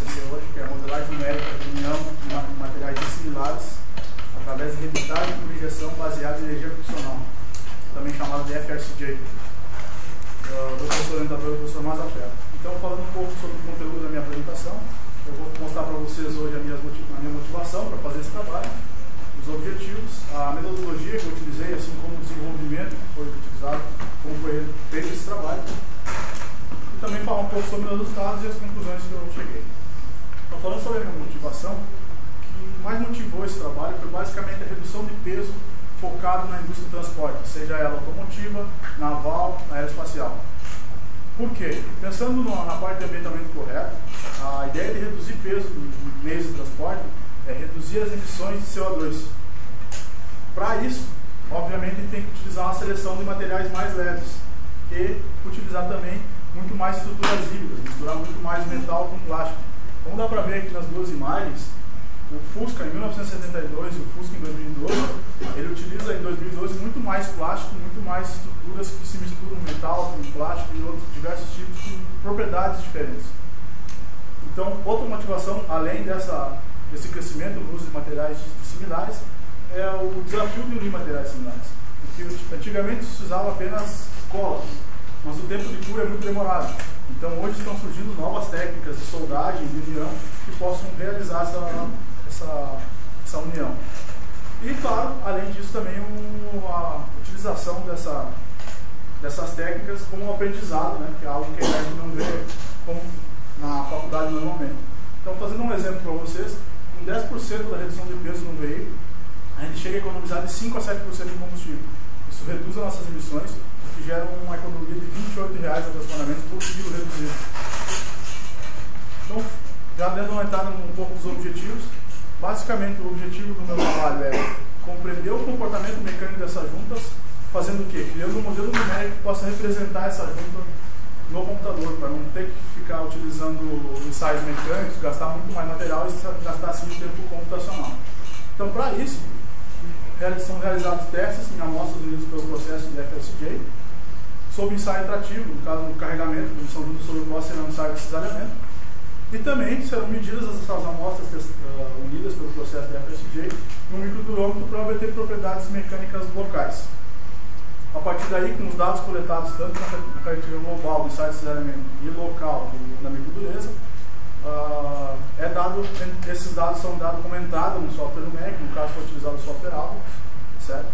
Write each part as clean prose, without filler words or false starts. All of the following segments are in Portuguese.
TCC hoje, que é a modelagem numérica de união de materiais dissimilares através de reeditagem por injeção baseada em energia friccional, também chamado de FSJ, do professor orientador, do professor Mazafera. Então, falando um pouco sobre o conteúdo da minha apresentação, eu vou mostrar para vocês hoje a minha motivação para fazer esse trabalho, os objetivos, a metodologia que eu utilizei, assim como o desenvolvimento que foi utilizado, como foi feito esse trabalho, e também falar um pouco sobre os resultados e as conclusões que eu cheguei. Então, falando sobre a minha motivação, o que mais motivou esse trabalho foi basicamente a redução de peso focado na indústria do transporte, seja ela automotiva, naval, aeroespacial. Por quê? Pensando na parte de ambientamento correto, a ideia de reduzir peso dos meios de transporte é reduzir as emissões de CO2. Para isso, obviamente, tem que utilizar uma seleção de materiais mais leves e utilizar também muito mais estruturas híbridas, misturar muito mais metal com plástico. Como dá para ver aqui nas duas imagens, o Fusca em 1972 e o Fusca em 2012, ele utiliza em 2012 muito mais plástico, muito mais estruturas que se misturam metal com plástico e outros diversos tipos com propriedades diferentes. Então, outra motivação, além desse crescimento no uso de materiais similares, é o desafio de unir materiais similares. Porque antigamente se usava apenas cola, mas o tempo de cura é muito demorado. Então, hoje estão surgindo novas técnicas de soldagem, de união, que possam realizar essa união. E, claro, além disso, também a utilização dessas técnicas como um aprendizado, né, que é algo que a gente não vê como na faculdade normalmente. Então, fazendo um exemplo para vocês, com 10% da redução de peso no veículo, a gente chega a economizar de 5 a 7% de combustível. Isso reduz as nossas emissões, o que gera uma economia de R$ 28 aproximadamente por quilo reduzido. Então, já dando uma entrada um pouco dos objetivos, basicamente o objetivo do meu trabalho é compreender o comportamento mecânico dessas juntas, fazendo o quê? Criando um modelo numérico que possa representar essa junta no computador, para não ter que ficar utilizando ensaios mecânicos, gastar muito mais material e gastar assim o tempo computacional. Então, para isso, são realizados testes em amostras unidas pelo processo de FSJ, sob ensaio trativo, no caso do carregamento, como são juntas sobrepostas serão ensaio de cesariamento, e também serão medidas essas amostras unidas pelo processo de FSJ no microdurômetro para obter propriedades mecânicas locais. A partir daí, com os dados coletados tanto na característica global do ensaio de cesariamento e local na microdureza, esses dados são dados como entrada no software numérico, no caso foi utilizado o software Alpha, certo?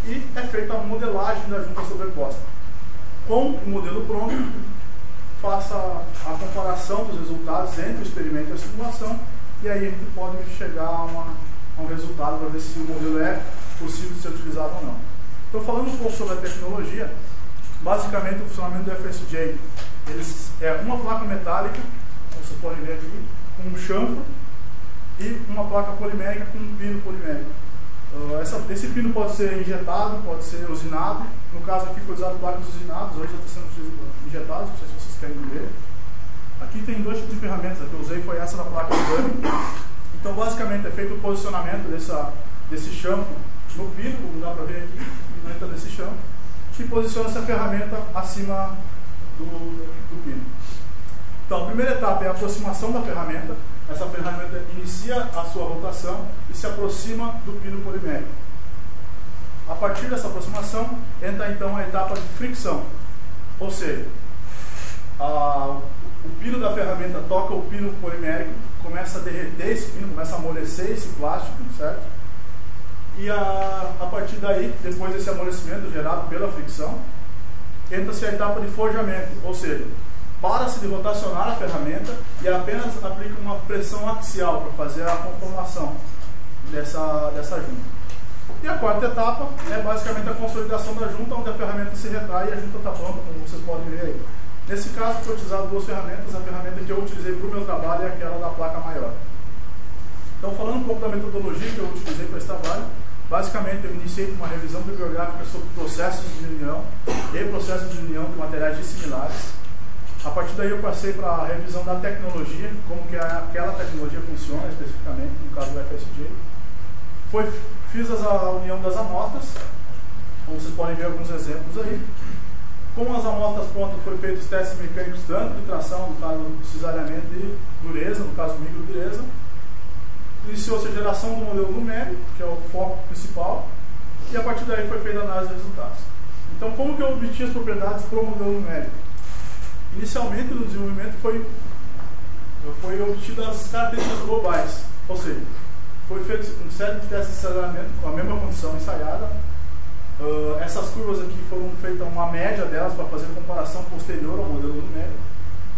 E é feita a modelagem da junta sobreposta. Com o modelo pronto, faça a comparação dos resultados entre o experimento e a simulação, e aí a gente pode chegar a um resultado para ver se o modelo é possível de ser utilizado ou não. Então, falando um pouco sobre a tecnologia, basicamente o funcionamento do FSJ é uma placa metálica, como vocês podem ver aqui, com um chanfro e uma placa polimérica com um pino polimérico. Esse pino pode ser injetado, pode ser usinado. No caso aqui foi usado placas usinadas, hoje já está sendo injetado, não sei se vocês querem ver. Aqui tem dois tipos de ferramentas, a que eu usei foi essa da placa dummy. Então, basicamente é feito o posicionamento desse chanfro no pino, como dá para ver aqui, dentro desse chanfro, que posiciona essa ferramenta acima do pino. Então, a primeira etapa é a aproximação da ferramenta. Essa ferramenta inicia a sua rotação e se aproxima do pino polimérico. A partir dessa aproximação, entra então a etapa de fricção. Ou seja, o pino da ferramenta toca o pino polimérico, começa a derreter esse pino, começa a amolecer esse plástico, certo? E a partir daí, depois desse amolecimento gerado pela fricção, entra-se a etapa de forjamento, ou seja, para-se de rotacionar a ferramenta e apenas aplica uma pressão axial para fazer a conformação dessa junta. E a quarta etapa é basicamente a consolidação da junta, onde a ferramenta se retrai e a junta está pronta, como vocês podem ver aí. Nesse caso, foi utilizado duas ferramentas. A ferramenta que eu utilizei para o meu trabalho é aquela da placa maior. Então, falando um pouco da metodologia que eu utilizei para esse trabalho, basicamente eu iniciei com uma revisão bibliográfica sobre processos de união e processos de união de materiais dissimilares. A partir daí eu passei para a revisão da tecnologia, como que aquela tecnologia funciona especificamente, no caso do FSJ. Fiz a união das amostras, como vocês podem ver alguns exemplos aí. Com as amostras prontas, foi feito os testes mecânicos, tanto de tração, no caso cesariamento, e dureza, no caso micro dureza. Iniciou-se a geração do modelo numérico, que é o foco principal, e a partir daí foi feita a análise de resultados. Então, como que eu obtinha as propriedades para o modelo numérico? Inicialmente, no desenvolvimento, foi obtidas as características globais, ou seja, foi feito uma série de testes de cesariamento com a mesma condição ensaiada. Essas curvas aqui foram feitas uma média delas para fazer comparação posterior ao modelo numérico.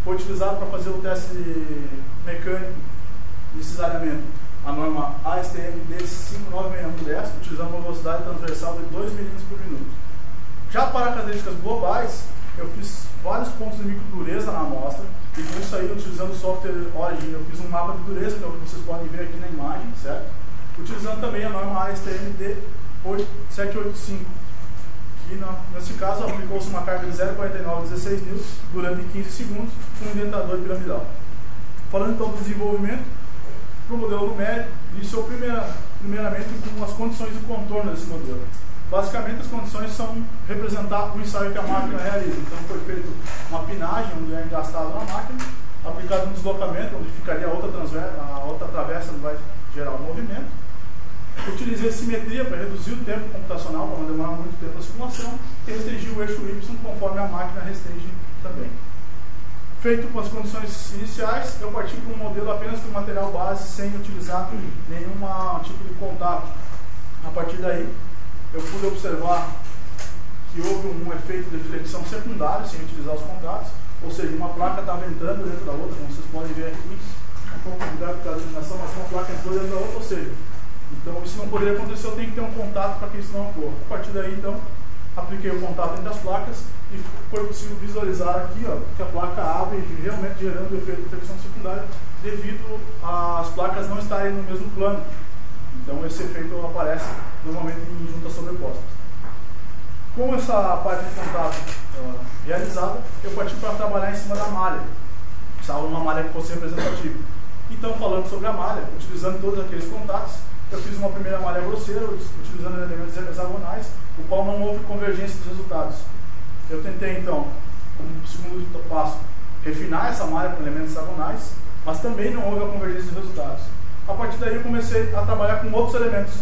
Foi utilizado para fazer o teste mecânico de cesariamento a norma ASTM D5966110, utilizando uma velocidade transversal de 2 mm por minuto. Já para características globais, eu fiz vários pontos de microdureza na amostra, e com isso aí, utilizando o software Origin, eu fiz um mapa de dureza, que é o que vocês podem ver aqui na imagem, certo? Utilizando também a norma ASTM D785, que nesse caso aplicou-se uma carga de 0,4916 N durante 15 segundos com um indentador piramidal. Falando então do desenvolvimento, para o modelo numérico, iniciou primeiramente com as condições de contorno desse modelo. Basicamente, as condições são representar o ensaio que a máquina realiza. Então, foi feita uma pinagem, onde é engastado na máquina, aplicado um deslocamento, onde ficaria a outra travessa, onde vai gerar o movimento. Utilizei simetria para reduzir o tempo computacional, para não demorar muito tempo a simulação, e restringir o eixo Y conforme a máquina restringe também. Feito com as condições iniciais, eu parti para um modelo apenas com material base, sem utilizar nenhum tipo de contato. A partir daí, eu pude observar que houve um efeito de flexão secundário, sem utilizar os contatos, ou seja, uma placa estava entrando dentro da outra, como vocês podem ver aqui, um pouco cuidado por causa da iluminação, mas uma placa entrou dentro da outra, ou seja, então isso não poderia acontecer, eu tenho que ter um contato para que isso não ocorra. A partir daí, então, apliquei o contato entre as placas e foi possível visualizar aqui, ó, que a placa abre, realmente gerando o efeito de flexão secundária, devido às placas não estarem no mesmo plano. Então esse efeito aparece normalmente em juntas sobrepostas. Com essa parte de contato realizada, eu parti para trabalhar em cima da malha. Precisava de uma malha que fosse representativa. Então, falando sobre a malha, utilizando todos aqueles contatos, eu fiz uma primeira malha grosseira, utilizando elementos hexagonais, o qual não houve convergência dos resultados. Eu tentei, então, como segundo passo, refinar essa malha com elementos hexagonais, mas também não houve a convergência dos resultados. A partir daí eu comecei a trabalhar com outros elementos.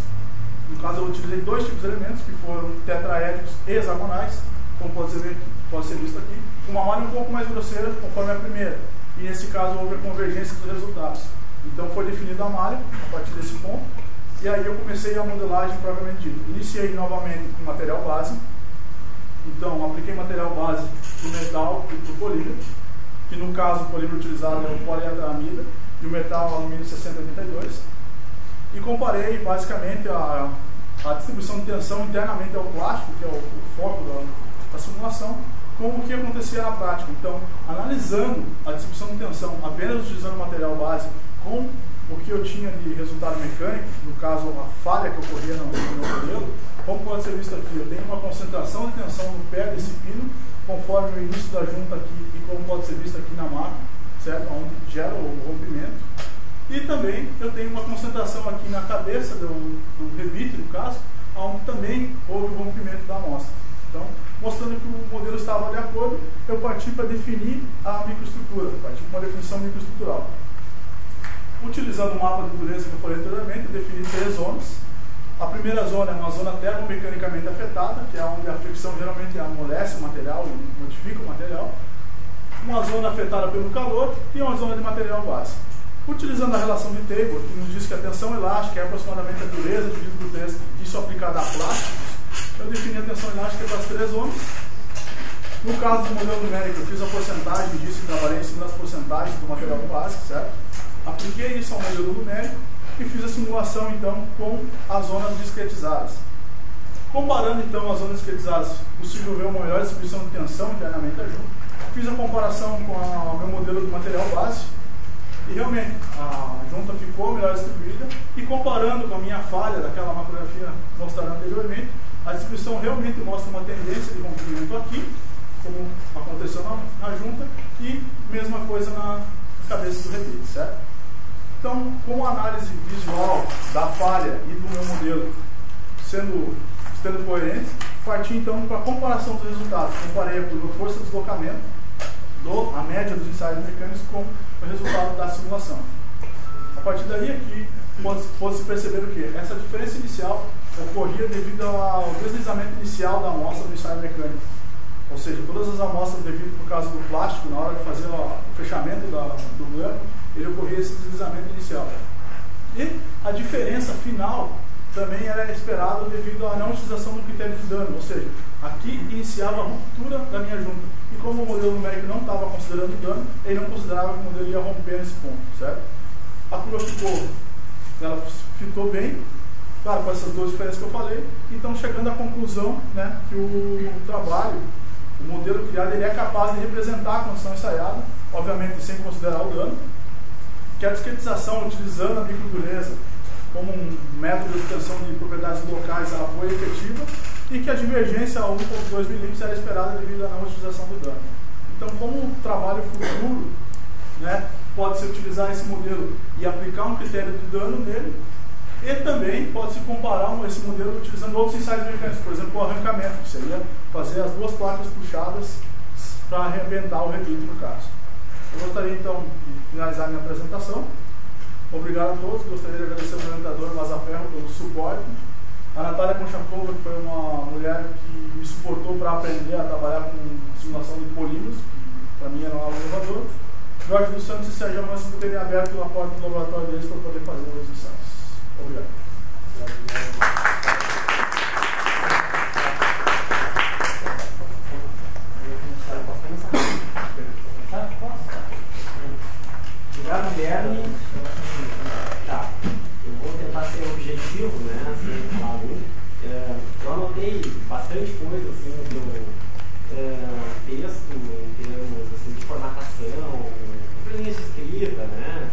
No caso, eu utilizei dois tipos de elementos, que foram tetraédricos e hexagonais, como pode ser visto aqui, uma malha um pouco mais grosseira, conforme a primeira. E nesse caso houve a convergência dos resultados. Então foi definida a malha, a partir desse ponto, e aí eu comecei a modelagem propriamente dita. Iniciei novamente com material base. Então, apliquei material base para o metal e para o polímero, que no caso o polímero utilizado é o polietramida e o metal alumínio 6082, e comparei basicamente a distribuição de tensão internamente ao plástico, que é o foco da simulação, com o que acontecia na prática. Então, analisando a distribuição de tensão apenas utilizando o material base com o que eu tinha de resultado mecânico, no caso a falha que ocorria no meu modelo, como pode ser visto aqui, eu tenho uma concentração de tensão no pé desse pino, conforme o início da junta aqui, e como pode ser visto aqui na máquina, certo? Onde gera o rompimento. E também eu tenho uma concentração aqui na cabeça do rebite, no caso, onde também houve o rompimento da amostra. Então, mostrando que o modelo estava de acordo, eu parti para definir a microestrutura, parti para uma definição microestrutural. Utilizando o mapa de dureza que eu falei anteriormente, eu defini 3 zonas. A primeira zona é uma zona termomecanicamente afetada, que é onde a fricção geralmente amolece o material e modifica o material. Uma zona afetada pelo calor e uma zona de material base. Utilizando a relação de Taylor, que nos diz que a tensão elástica é aproximadamente a dureza dividido por 3, isso aplicado a plásticos, eu defini a tensão elástica para as 3 zonas. No caso do modelo numérico, eu fiz a porcentagem disso, trabalhei em cima das porcentagens do material base, certo? Apliquei isso ao modelo numérico e fiz a simulação, então, com as zonas discretizadas. Comparando, então, as zonas discretizadas, possível ver uma melhor distribuição de tensão internamente a junta. Fiz a comparação com o meu modelo de material base e, realmente, a junta ficou melhor distribuída. E comparando com a minha falha daquela macrografia mostrada anteriormente, a distribuição realmente mostra uma tendência de rompimento aqui, como aconteceu na junta, e mesma coisa na cabeça do rebite, certo? Então, com a análise visual da falha e do meu modelo sendo coerentes, parti então para a comparação dos resultados. Comparei a curva força de deslocamento, a média dos ensaios mecânicos com o resultado da simulação. A partir daí aqui, pode-se perceber o quê? Essa diferença inicial ocorria devido ao deslizamento inicial da amostra do ensaio mecânico. Ou seja, todas as amostras, devido por causa do plástico, na hora de fazer o fechamento do gano, ele ocorria esse deslizamento inicial. E a diferença final também era esperada devido à não utilização do critério de dano, ou seja, aqui iniciava a ruptura da minha junta. E como o modelo numérico não estava considerando dano, ele não considerava que o modelo ia romper nesse ponto, certo? A curva fitou bem, claro, com essas duas diferenças que eu falei, então chegando à conclusão, né, que o trabalho, o modelo criado, ele é capaz de representar a condição ensaiada, obviamente sem considerar o dano, que a discretização utilizando a microdureza como um método de obtenção de propriedades locais, ela foi efetiva, e que a divergência a 1,2 milímetros era esperada devido à não utilização do dano. Então, como trabalho futuro, né, pode-se utilizar esse modelo e aplicar um critério de dano nele, e também pode-se comparar esse modelo utilizando outros ensaios mecânicos, por exemplo, o arrancamento, que seria fazer as duas placas puxadas para arrebentar o rebite, no caso. Eu gostaria então de finalizar minha apresentação. Obrigado a todos, gostaria de agradecer ao orientador Mazaferro pelo suporte, a Natália Conchakova, que foi uma mulher que me suportou para aprender a trabalhar com simulação de polímeros, que para mim era algo inovador, Jorge dos Santos e Sérgio Amâncio por terem aberto a porta do laboratório deles para poder fazer os ensaios. Obrigado. Obrigado, Guilherme. Tá. Eu vou tentar ser objetivo, né? Sem falar muito. Eu anotei bastante coisa assim, no teu texto, em termos assim, de formatação, linhas de escrita, né?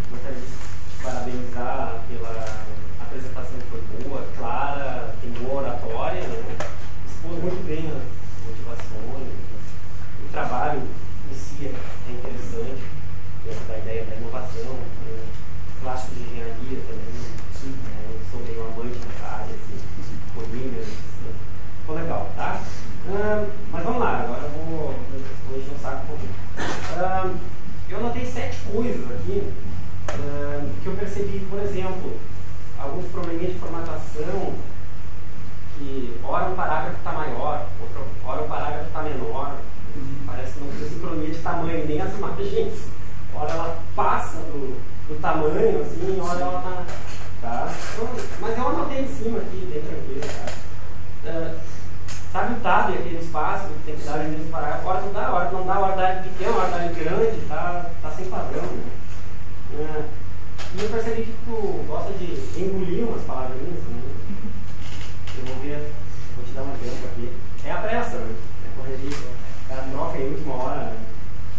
Gostaria de te parabenizar pela apresentação que foi boa, clara, tem boa oratória, né? Expôs muito bem as motivações, o trabalho em si é interessante, dentro da ideia da inovação, plástico de engenharia também, eu sou meio amante da área, assim, polímeros, ficou legal, tá? Mas vamos lá, agora eu vou encher o saco um pouquinho. Eu anotei 7 coisas aqui que eu percebi, por exemplo, alguns probleminhas de formatação, que ora um parágrafo está maior, ora o parágrafo está menor, parece que não tem sincronia de tamanho, nem as imagens, ora ela passa do tamanho, assim, ora ela está... Tá? Então, mas eu anotei em cima aqui, bem tranquilo, tá? Sabe o tab, aquele espaço que tem que dar nesse parágrafo? Hora não dá, hora não dá, hora dá pequeno, hora dá grande, tá sem padrão, né? E eu percebi que tu gosta de engolir umas palavrinhas, né? Eu vou te dar um exemplo aqui. É a pressa, né? É a correria. O cara troca em última hora.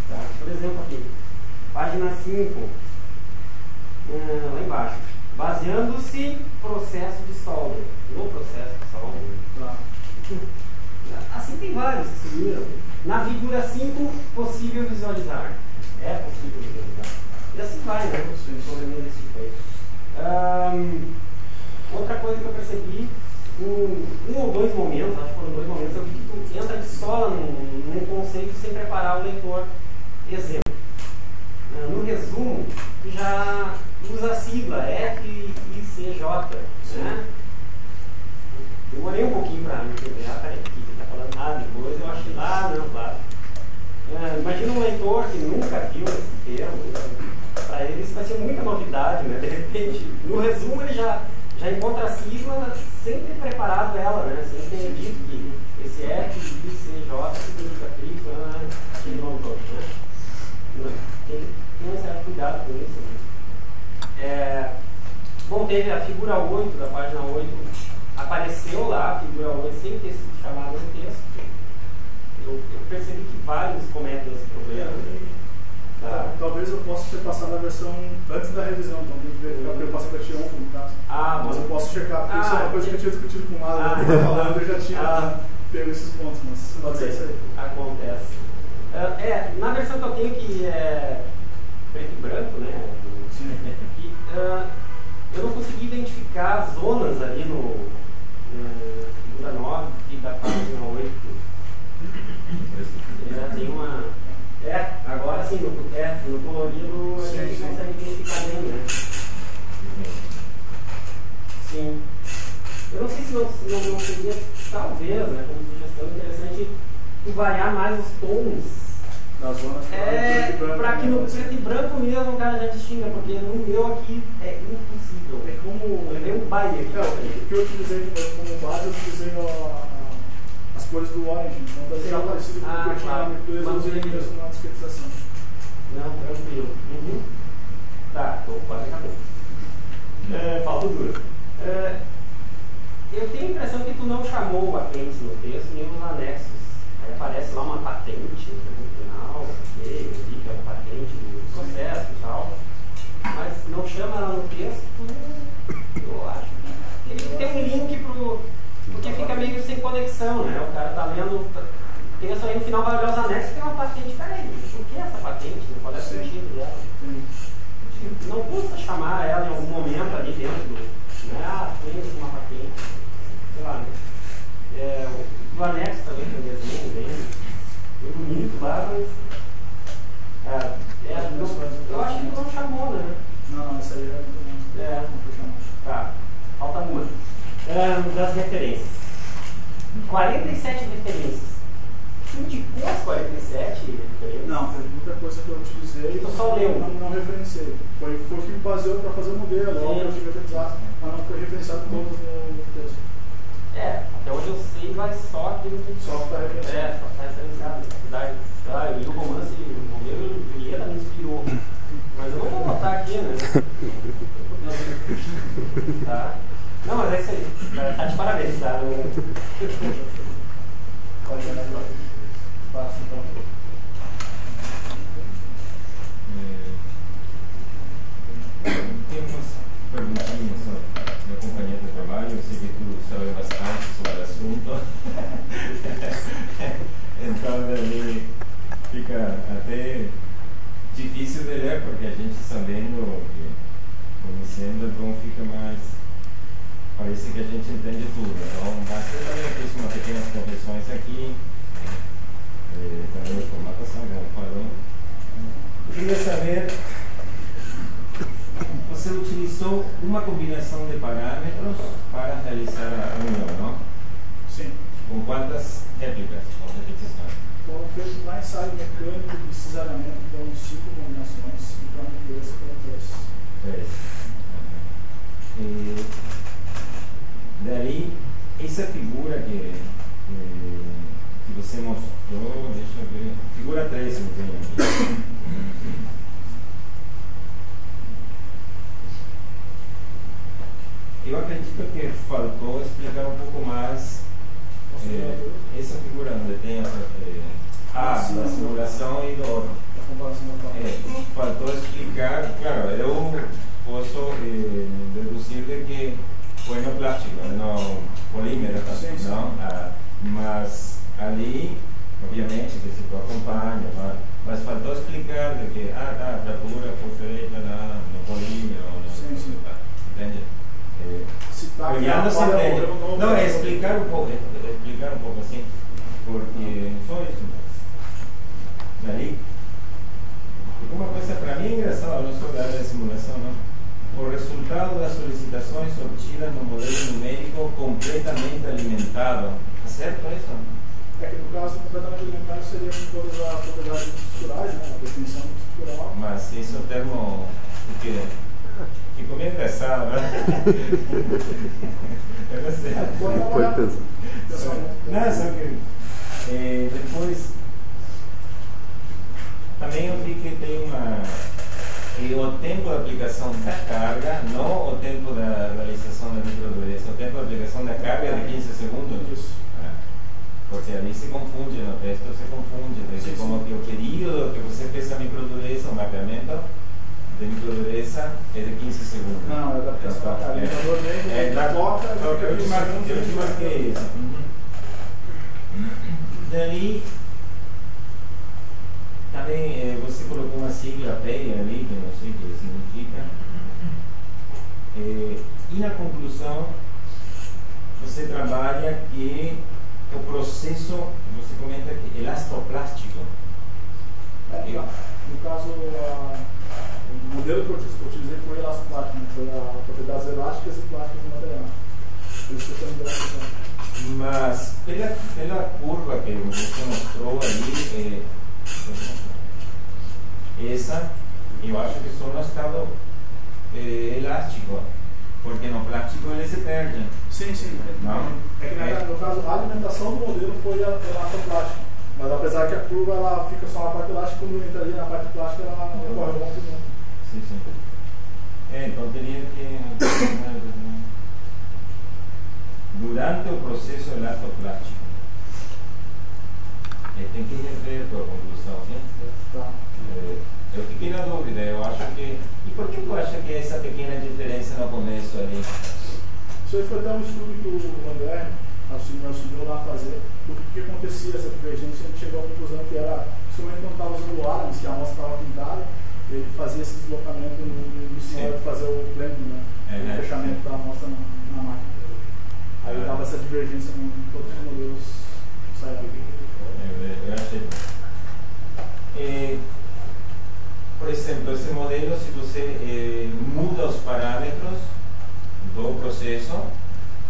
Tá? Por exemplo aqui, página 5, lá embaixo. Baseando-se processo de solda. No processo de solda. Tá. Assim tem vários que subiram. Na figura 5, possível visualizar. É possível visualizar. E assim vai, né? Probleminha desse tipo aí. Outra coisa que eu percebi, um ou dois momentos, acho que foram 2 momentos, eu vi que tu entra de sola num conceito sem preparar o leitor. Exemplo. No resumo, tu já usa a sigla FICJ, né? Demorei um pouquinho para entender, peraí, aqui está falando depois eu achei não, claro. Imagina um leitor que nunca viu esse termo, para ele isso vai ser muita novidade, né? De repente, no resumo ele já encontra a sigla sempre preparado ela, né? Sem ter dito que esse FICJ significa frito, aquele nome todo, né? Tem um certo cuidado com isso, né? Bom, teve a figura 8, da página 8, apareceu lá a figura 8 sem ter sido chamada no texto. Eu percebi que vários cometem esse problema. Tá. Talvez eu possa ter passado a versão antes da revisão, então tem que verificar porque eu passei para T1, no caso. Mas eu posso checar, porque isso é uma coisa que eu tinha discutido com o Mara, falando, eu já tinha pego esses pontos, mas pode ser isso aí. Acontece. Na versão que eu tenho, que é preto e branco, né? Sim. Eu não consegui identificar zonas ali da página 8. Tem uma. Agora sim, no colorido a gente consegue identificar bem, né? Sim. Eu não sei se não seria, talvez, né, como sugestão interessante, variar mais os tons. Das zonas para que no preto e branco mesmo o cara já distinga, porque no meu aqui é impossível. É como. Eu tenho um baile aqui. O que eu utilizei como base, eu utilizei as cores do Orange, então vai ser parecido com o que eu tinha na natureza, eu usei mesmo na discretização. Não, tranquilo. Tá, estou quase acabou. Falta duas. Eu tenho a impressão que tu não chamou o apêndice no texto, nem nos anexos. Aí aparece lá uma patente no final, ok, eu vi que é uma patente do processo e tal, mas não chama ela no texto, eu acho que teria que ter um link porque fica meio sem conexão, né? O cara tá lendo o texto aí no final vai olhar os anexos e tem uma patente, peraí, por que essa patente? Qual é o sentido dela? Não custa chamar ela em algum momento ali dentro do, né? Tem uma patente, sei lá, né? O anexo também tem um desenho bem bonito lá, mas eu acho que não chamou, né? Não, essa aí não foi chamada. Tá, falta uma. Das referências. 47 referências. Tu indicou as 47 referências? Não, foi muita coisa que eu utilizei. Tu só leu? Não referenciei. Foi o que me baseou para fazer o modelo, eu tive que utilizar, mas não foi referenciado todos no texto. Até onde eu sei vai só aquilo que está referenciado. Só está referenciado. E o romance Romeu e Julieta me inspirou. Mas eu não vou botar aqui, né? Tá? Não, mas é isso aí. Tá de parabéns, tá? Pode olhar lá. Passa então. Tem umas perguntinhas da companhia de trabalho. Eu sei que tu sabe bastante sobre o assunto. Então, daí fica até difícil de ler, porque a gente sabendo, conhecendo, então fica mais. Parece que a gente entende tudo. Então, mas eu também fiz umas pequenas correções aqui. Também a formatação, como falou. Eu queria saber. Você utilizou uma combinação de parâmetros para realizar a união, não? Sim. Com quantas réplicas ou repetições? Foram feitos lá ensaio mecânico de cisalhamento, foram 5 combinações, e para a natureza foram 3. E daí, essa figura que você mostrou, deixa eu ver, figura 3 eu tenho aqui. Eu acredito que faltou explicar um pouco mais essa figura onde tem essa da simulação e do faltou explicar, claro, eu posso deduzir de que foi no plástico, no polímero, não? Mas ali, obviamente, que se tu acompanha, mas faltou explicar de que a fratura foi feita no polímero, entende? Olhando se entende. Não, é explicar um pouco assim, porque só isso mesmo. Daí, uma coisa para mim é engraçada, não sou da área de simulação, não? O resultado das solicitações obtidas no modelo numérico completamente alimentado. Está certo isso? É que no caso, completamente alimentado seria com todas as propriedades estruturais, né? A definição estrutural. Mas isso é o termo que ficou meio engraçado, né? Eu não sei. Não, só que depois também eu vi que tem o tempo de aplicação da carga, não o tempo da realização da microdureza, o tempo de aplicação da carga é de 15 segundos. Isso. Porque ali se confunde, no texto se confunde, porque como que o período que você fez a microdureza, o mapeamento de microdureza é de 15 segundos. Não, é da aplicação da carga. Eu te marquei isso. Dali, também você colocou uma sigla PEI ali, que não sei o que significa. E na conclusão, você trabalha que o elastoplástico. No caso, o modelo que eu utilizei foi elastoplástico, né? Foi a propriedades elásticas e plásticas do material. Por isso que eu estou me Mas pela curva que você mostrou ali, essa eu acho que só no estado elástico, porque no plástico ele se perde. Sim. Não? É que no caso, a alimentação do modelo foi elastoplástico. Mas apesar que a curva ela fica só na parte elástica, quando entra ali na parte plástica, ela corre um pouco. Sim. Então teria que. Durante o processo elastoplástico, tem que rever a tua conclusão, sim? Tá. Eu fiquei na dúvida, eu acho que. E por que tu acha que essa pequena diferença no começo ali? Isso aí foi até um estudo que o André auxiliou lá a fazer, do que acontecia essa divergência. A gente chegou à conclusão que era, principalmente quando estava usando o Adams, que a amostra estava pintada, ele fazia esse deslocamento no início na hora de fazer o blending, né? O fechamento da amostra na máquina. Aí dava essa divergência em todos os modelos saíram. Eu achei. Por exemplo, esse modelo, se você muda os parâmetros do processo,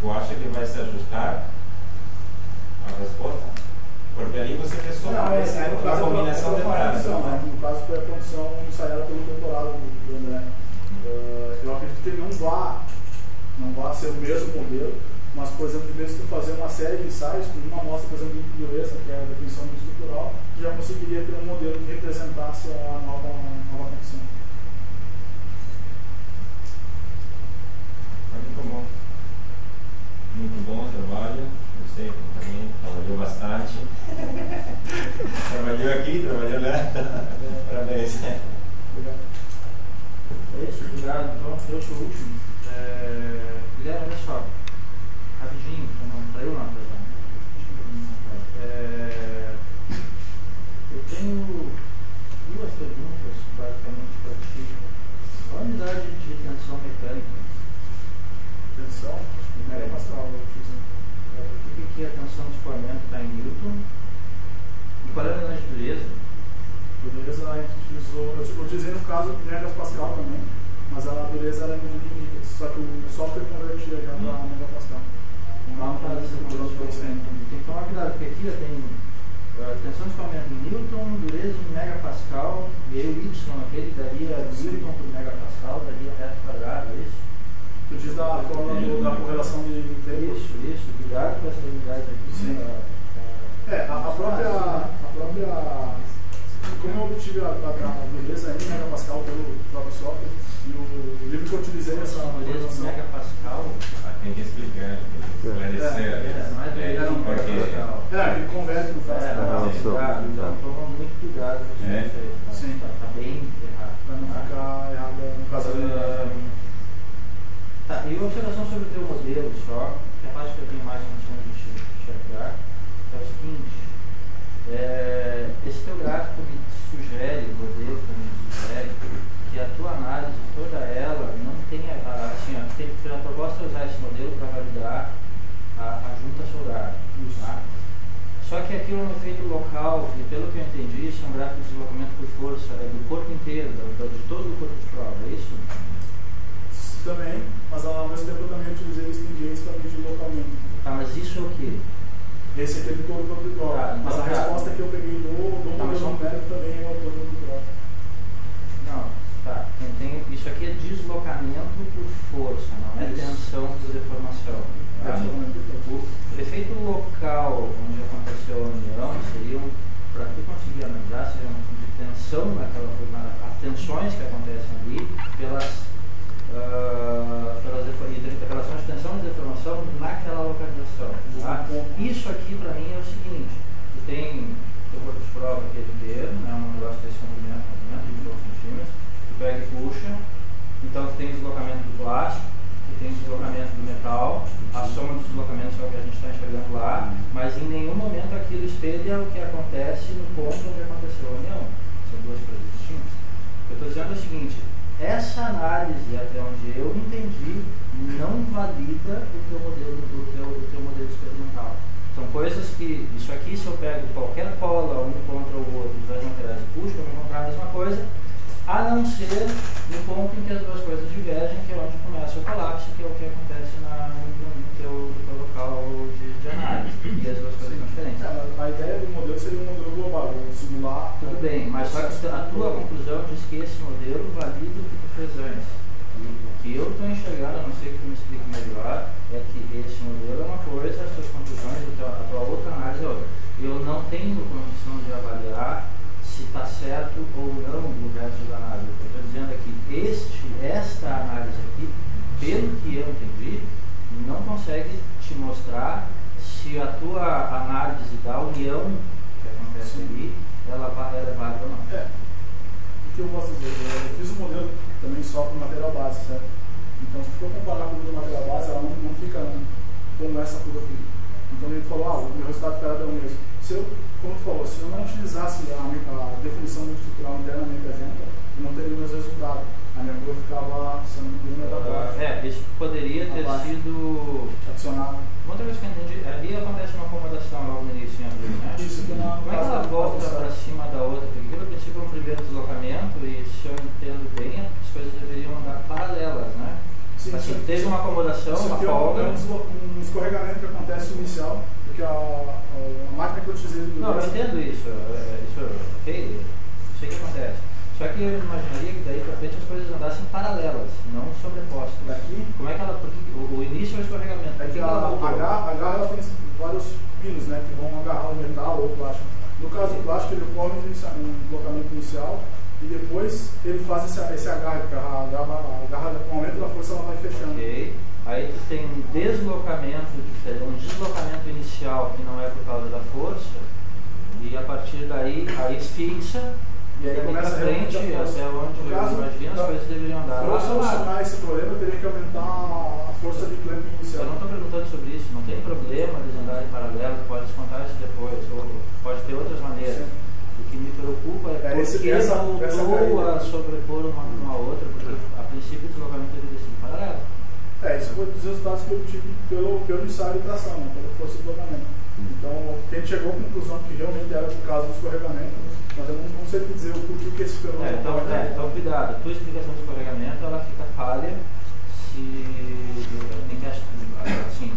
tu acha que vai se ajustar a resposta? Porque ali você fez só a combinação de parâmetros. No caso, foi a condição ensaiada pelo doutorado do André. Eu acredito que ele não vá ser o mesmo modelo, mas, por exemplo, em vez de tu fazer uma série de ensaios, com uma amostra, por exemplo, de impureza, que é a definição estrutural, tu já conseguiria ter um modelo que representasse a nova condição. Muito bom o trabalho. Você também trabalhou bastante. Trabalhou aqui, trabalhou lá. Parabéns. Obrigado. É isso, obrigado. Então, eu sou o último. Guilherme, olha só. Rapidinho, para eu não atrasar. Eu tenho duas perguntas, basicamente, para ti. Qual a unidade de tensão mecânica? Tensão? Megapascal. Por que a tensão de escoamento está em Newton? E qual é a unidade de dureza? Dureza a gente utilizou, eu utilizei no caso de megapascal também, mas a dureza era em milímetros, só que o software convertia já para megapascal. Então, cuidado, porque aqui tem tensão de escoamento em Newton, dureza em megapascal, e aí o Y aquele daria Newton por megapascal, daria metro quadrado, é isso? Tu diz da forma da correlação de tempo? Isso, cuidado com essas unidades aqui. Sim. A própria. Como eu obtive a dureza em megapascal pelo próprio software, e o livro que eu utilizei essa dureza em megapascal. Tem que explicar, esclarecer. Ele converte no caso. Então toma muito cuidado com isso aí. Sim. Tá bem errado. Para não ficar errado no caso Tá, e uma observação sobre o teu modelo só, que é a parte que eu tenho mais condição de enxergar, é o seguinte, esse teu gráfico me sugere, o modelo também sugere, que a tua análise, toda ela, não tem, assim, a proposta é usar esse modelo para validar a junta soldada. Tá? Só que aquilo no efeito local, e pelo que eu entendi, isso é um gráfico de deslocamento por força, do corpo inteiro, de todo o corpo de prova, é isso? Também, mas ao mesmo tempo eu também utilizei esse ingredientes para medir localmente. Tá, mas isso é o quê? Esse aqui é do todo corpo de prova. Mas a resposta que eu peguei do modelo numérico também é o todo corpo de prova. Não, tá. Isso aqui é deslocamento por força, não é tensão por deformação. Tá? O efeito local onde aconteceu a união seria, para tu conseguir analisar, seria de tensão as tensões que acontecem ali pelas relações de tensão e deformação naquela localização. Tá? Isso aqui para mim é o seguinte: tu tem o corpo de prova aqui inteiro, né, um negócio desse comprimento, de 20 centímetros, tu pega e puxa, então tu tem deslocamento do plástico, tu tem deslocamento do metal, a soma dos deslocamentos é o que a gente está enxergando lá, mas em nenhum momento aquilo espelha o que acontece no ponto onde aconteceu a união. São duas coisas distintas. O que eu estou dizendo é o seguinte: essa análise, até onde eu entendi, não valida o teu modelo experimental. São coisas que, isso aqui, se eu pego qualquer cola um contra o outro, os dois materiais buscam encontrar a mesma coisa, a não ser no ponto em que as duas coisas divergem, que é onde começa o colapso, que é o que acontece no teu local de análise, e as duas coisas são diferentes. A ideia do modelo seria um modelo global, simular. Tudo bem, mas só que a tua conclusão diz que esse modelo valida o que tu fez antes. E o que eu estou enxergando, a não ser que tu me explique melhor, é que esse modelo é uma coisa, as suas conclusões, a tua outra análise é outra. Eu não tenho condição de avaliar se está certo ou não o resto da análise. Eu estou dizendo é que esta análise aqui, pelo que eu entendi, não consegue te mostrar se a tua análise da união que acontece ali, ela é válida ou não. O que eu posso dizer? Eu fiz um modelo também só com material base, certo? Então, se for comparar com o material base, ela não fica como essa curva aqui. Então, a gente falou, o meu resultado esperado é o mesmo. Se eu, como tu falou, se eu não utilizasse a definição multiestrutural internamente da gente, eu não teria o mesmo resultado. A minha curva ficava, se eu não me engano, isso poderia ter sido adicionado. Outra vez que eu entendi, ali acontece uma acomodação logo no início, né? Isso, que na como é que ela volta para cima da outra? Porque aquilo, a princípio, é um primeiro deslocamento e, se eu entendo bem, as coisas deveriam andar paralelas, né? Sim, assim, teve uma acomodação, uma folga. Um escorregamento que acontece inicial, porque a máquina que eu utilizei... Não, eu entendo isso, ok? Sei que acontece. Só que eu imaginaria que daí para frente as coisas andassem paralelas, não sobrepostas. Daqui? Como é que ela... Porque o início é o escorregamento. É que a garra ela tem vários pinos, né, que vão agarrar o metal ou o plástico. No caso do plástico, ele ocorre um deslocamento inicial e depois ele faz esse agarre, porque a garra, com o aumento da força, ela vai fechando. Ok. Aí tu tem um deslocamento diferente, um deslocamento inicial que não é por causa da força, e a partir daí, aí fixa. E aí começa a frente, até onde eu imagino, as coisas deveriam andar. Para solucionar esse problema, eu teria que aumentar a força de clamp inicial. Eu não estou perguntando sobre isso, não tem problema eles andarem paralelo, pode descontar isso depois, ou pode ter outras maneiras. Sim. O que me preocupa é porque voltou a sobrepor uma outra, porque a princípio o deslocamento deveria ser paralelo. Isso foi dos resultados que eu tive pelo ensaio de tração, né, pela força de deslocamento. Então, a gente chegou à conclusão que realmente era por causa do escorregamento, mas eu não sei dizer o porquê que esse fenômeno... Então, cuidado, a tua explicação do escorregamento, ela fica falha se... Tem que, assim,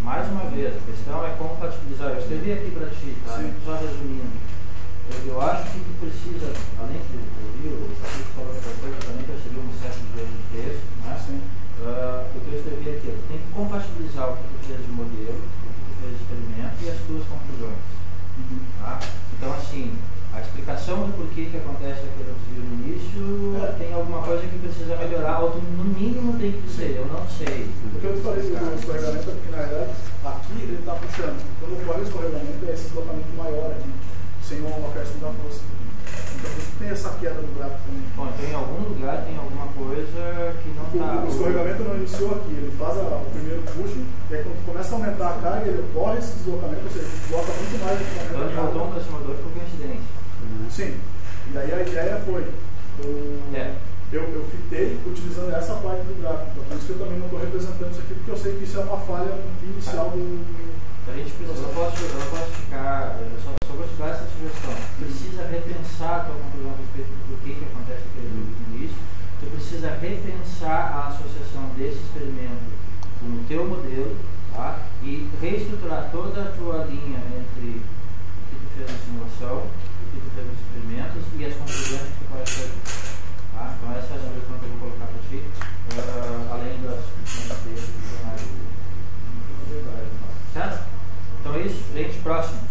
mais uma vez, a questão é compatibilizar. Eu escrevi aqui para ti, tá? Só resumindo. Eu acho que tu precisa, além de ouvir, o Patrício falou outra coisa, também percebeu um certo nível de texto, né? O que eu escrevi aqui, tu tem que compatibilizar o que tu fez de modelo, o que tu fez de experimento e as tuas conclusões. Tá? Então, assim, a explicação do porquê que acontece aquele desvio no início tem alguma coisa que precisa melhorar, ou tu, no mínimo tem que dizer, eu não sei. Porque eu te falei do escorregamento, porque na verdade aqui ele está puxando. Quando ocorre o escorregamento, é esse deslocamento maior aqui, sem o acréscimo da força. Então tem essa queda no gráfico também. Bom, então em algum lugar tem alguma coisa que não está... O escorregamento não iniciou aqui, ele faz o primeiro push, e aí quando começa a aumentar a carga, ele ocorre esse deslocamento, ou seja, ele desloca muito mais do que o então ele voltou um transformador por coincidência. Sim, e daí a ideia foi, eu fitei utilizando essa parte do gráfico, então por isso que eu também não estou representando isso aqui, porque eu sei que isso é uma falha inicial do... A gente precisa, eu não posso ficar, eu só vou te dar essa sugestão. Precisa repensar a tua conclusão a respeito do porquê que acontece aquele no início. Tu precisa repensar a associação desse experimento com o teu modelo, tá? E reestruturar toda a tua linha entre o que tu fez na simulação, o que tu fez nos experimentos e as conclusões que tu pode fazer. Tá? Então essa é a sugestão que eu vou colocar para ti, além das conclusões do cenário. Certo? Então é isso, gente, próximo.